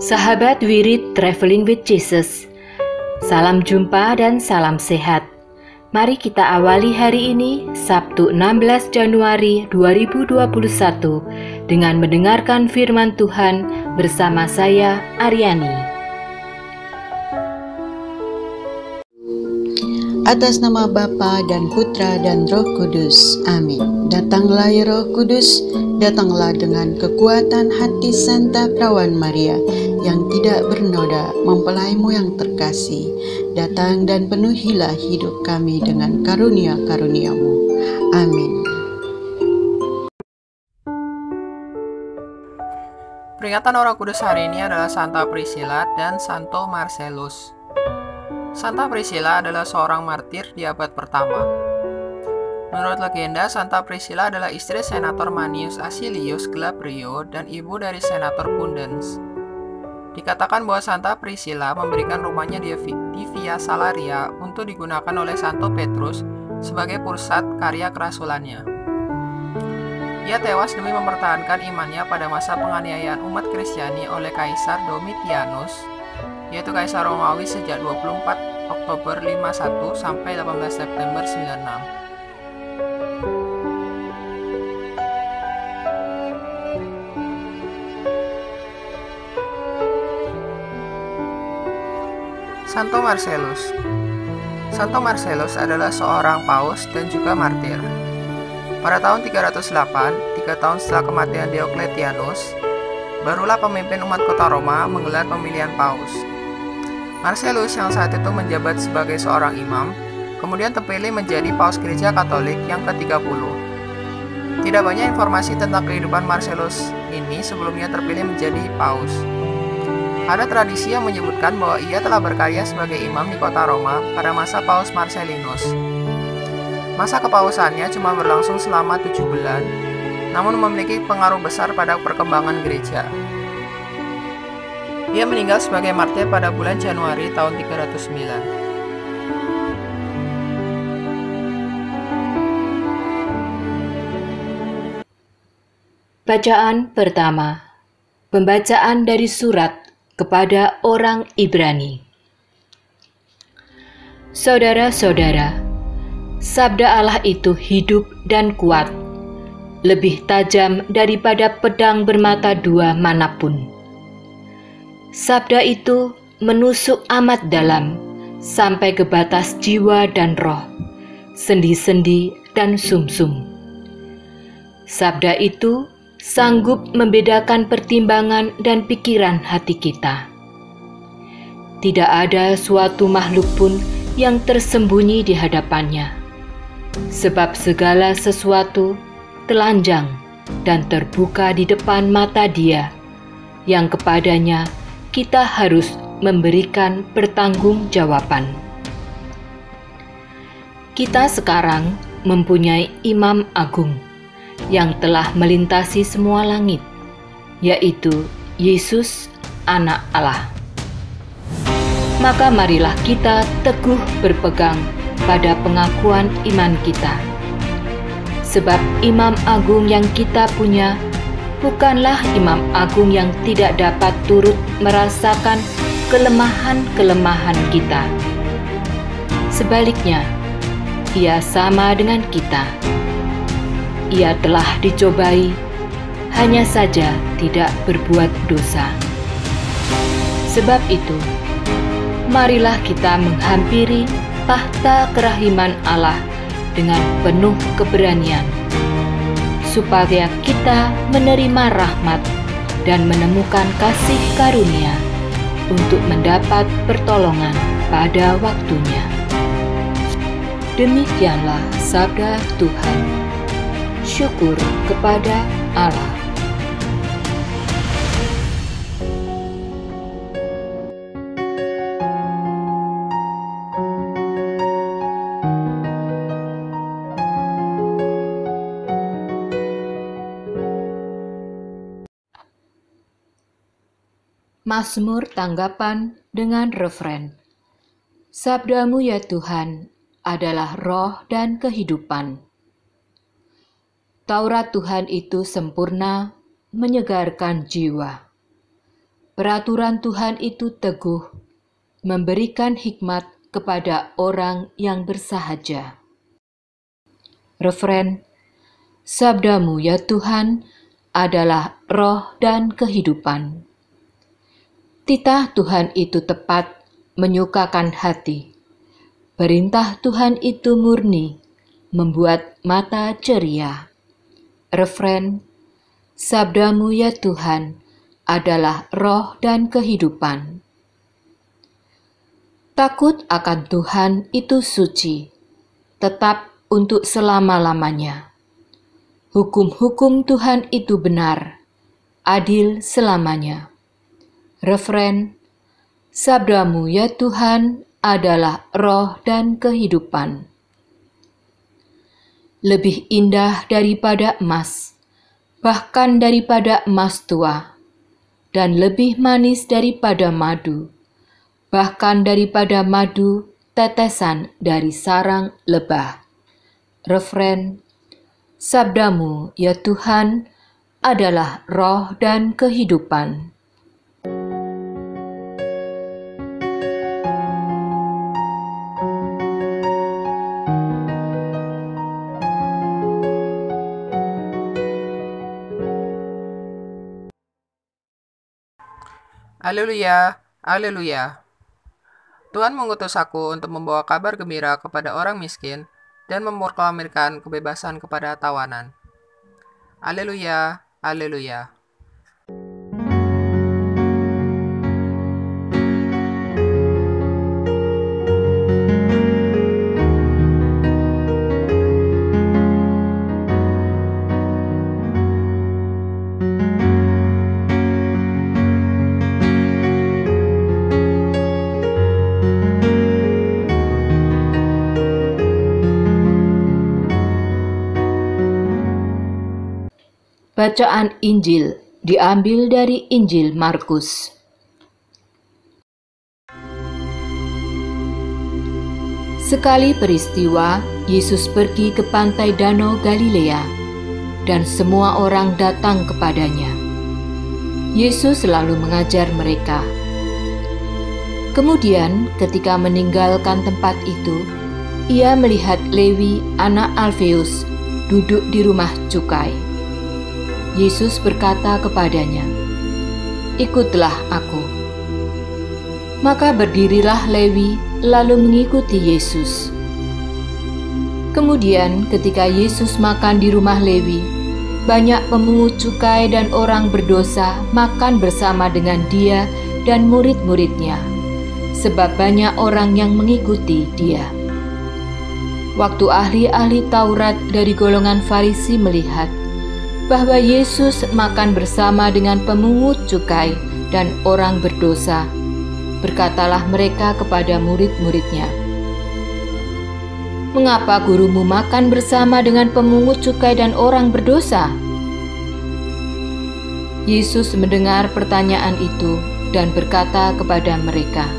Sahabat Wirid Traveling with Jesus, salam jumpa dan salam sehat. Mari kita awali hari ini, Sabtu 16 Januari 2021, dengan mendengarkan firman Tuhan bersama saya, Aryani. Atas nama Bapa dan Putra dan Roh Kudus. Amin. Datanglah ya Roh Kudus, datanglah dengan kekuatan hati Santa Perawan Maria yang tidak bernoda, mempelaimu yang terkasih. Datang dan penuhilah hidup kami dengan karunia-karuniamu. Amin. Peringatan Orang Kudus hari ini adalah Santa Priscilla dan Santo Marcellus. Santa Priscilla adalah seorang martir di abad pertama. Menurut legenda, Santa Priscilla adalah istri Senator Manius Acilius Glabrio dan ibu dari Senator Pudens. Dikatakan bahwa Santa Priscilla memberikan rumahnya di Via Salaria untuk digunakan oleh Santo Petrus sebagai pusat karya kerasulannya. Ia tewas demi mempertahankan imannya pada masa penganiayaan umat Kristiani oleh Kaisar Domitianus, yaitu Kaisar Romawi sejak 24 Oktober 51 sampai 18 September 96. Santo Marcellus. Santo Marcellus adalah seorang paus dan juga martir. Pada tahun 308, 3 tahun setelah kematian Diocletianus, barulah pemimpin umat kota Roma menggelar pemilihan paus. Marcellus yang saat itu menjabat sebagai seorang imam, kemudian terpilih menjadi paus gereja Katolik yang ke-30. Tidak banyak informasi tentang kehidupan Marcellus ini sebelumnya terpilih menjadi paus. Ada tradisi yang menyebutkan bahwa ia telah berkarya sebagai imam di kota Roma pada masa Paus Marcellinus. Masa kepausannya cuma berlangsung selama 7 bulan, namun memiliki pengaruh besar pada perkembangan gereja. Ia meninggal sebagai martir pada bulan Januari tahun 309. Bacaan pertama. Pembacaan dari surat kepada orang Ibrani. Saudara-saudara, sabda Allah itu hidup dan kuat, lebih tajam daripada pedang bermata dua manapun. Sabda itu menusuk amat dalam, sampai ke batas jiwa dan roh, sendi-sendi dan sumsum. Sabda itu sanggup membedakan pertimbangan dan pikiran hati kita. Tidak ada suatu makhluk pun yang tersembunyi di hadapannya, sebab segala sesuatu telanjang dan terbuka di depan mata Dia, yang kepadanya kita harus memberikan pertanggungjawaban. Kita sekarang mempunyai Imam Agung yang telah melintasi semua langit, yaitu Yesus, Anak Allah. Maka marilah kita teguh berpegang pada pengakuan iman kita. Sebab Imam Agung yang kita punya bukanlah Imam Agung yang tidak dapat turut merasakan kelemahan-kelemahan kita. Sebaliknya, Ia sama dengan kita. Ia telah dicobai, hanya saja tidak berbuat dosa. Sebab itu, marilah kita menghampiri tahta kerahiman Allah dengan penuh keberanian, supaya kita menerima rahmat dan menemukan kasih karunia untuk mendapat pertolongan pada waktunya. Demikianlah sabda Tuhan. Syukur kepada Allah. Mazmur tanggapan dengan refren. Sabdamu ya Tuhan adalah roh dan kehidupan. Taurat Tuhan itu sempurna, menyegarkan jiwa. Peraturan Tuhan itu teguh, memberikan hikmat kepada orang yang bersahaja. Referen, Sabdamu ya Tuhan adalah roh dan kehidupan. Titah Tuhan itu tepat, menyukakan hati. Perintah Tuhan itu murni, membuat mata ceria. Referen, Sabdamu ya Tuhan adalah roh dan kehidupan. Takut akan Tuhan itu suci, tetap untuk selama-lamanya. Hukum-hukum Tuhan itu benar, adil selamanya. Referen, Sabdamu ya Tuhan adalah roh dan kehidupan. Lebih indah daripada emas, bahkan daripada emas tua, dan lebih manis daripada madu, bahkan daripada madu tetesan dari sarang lebah. Referen, Sabdamu ya Tuhan adalah roh dan kehidupan. Haleluya, haleluya. Tuhan mengutus aku untuk membawa kabar gembira kepada orang miskin dan memproklamirkan kebebasan kepada tawanan. Haleluya, haleluya. Bacaan Injil diambil dari Injil Markus. Sekali peristiwa, Yesus pergi ke pantai Danau Galilea, dan semua orang datang kepadanya. Yesus selalu mengajar mereka. Kemudian, ketika meninggalkan tempat itu, ia melihat Lewi, anak Alfeus, duduk di rumah cukai. Yesus berkata kepadanya, "Ikutlah aku." Maka berdirilah Lewi lalu mengikuti Yesus. Kemudian ketika Yesus makan di rumah Lewi, banyak pemungut cukai dan orang berdosa makan bersama dengan dia dan murid-muridnya, sebab banyak orang yang mengikuti dia. Waktu ahli-ahli Taurat dari golongan Farisi melihat bahwa Yesus makan bersama dengan pemungut cukai dan orang berdosa, berkatalah mereka kepada murid-muridnya, "Mengapa gurumu makan bersama dengan pemungut cukai dan orang berdosa?" Yesus mendengar pertanyaan itu dan berkata kepada mereka,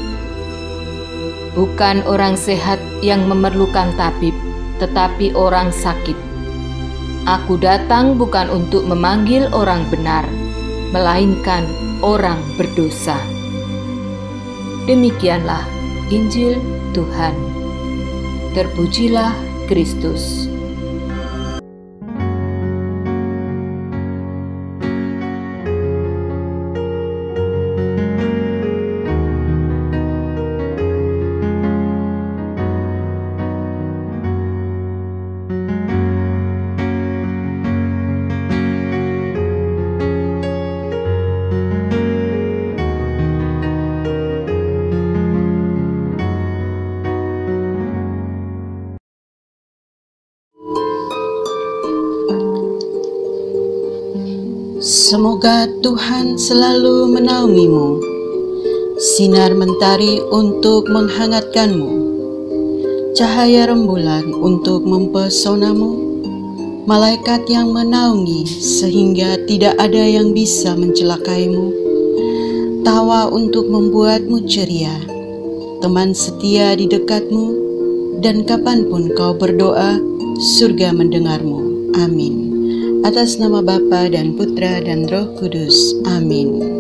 "Bukan orang sehat yang memerlukan tabib, tetapi orang sakit. Aku datang bukan untuk memanggil orang benar, melainkan orang berdosa." Demikianlah Injil Tuhan. Terpujilah Kristus. Semoga Tuhan selalu menaungimu, sinar mentari untuk menghangatkanmu, cahaya rembulan untuk mempesonamu, malaikat yang menaungi sehingga tidak ada yang bisa mencelakaimu, tawa untuk membuatmu ceria, teman setia di dekatmu, dan kapanpun kau berdoa, surga mendengarmu. Amin. Atas nama Bapa dan Putra dan Roh Kudus. Amin.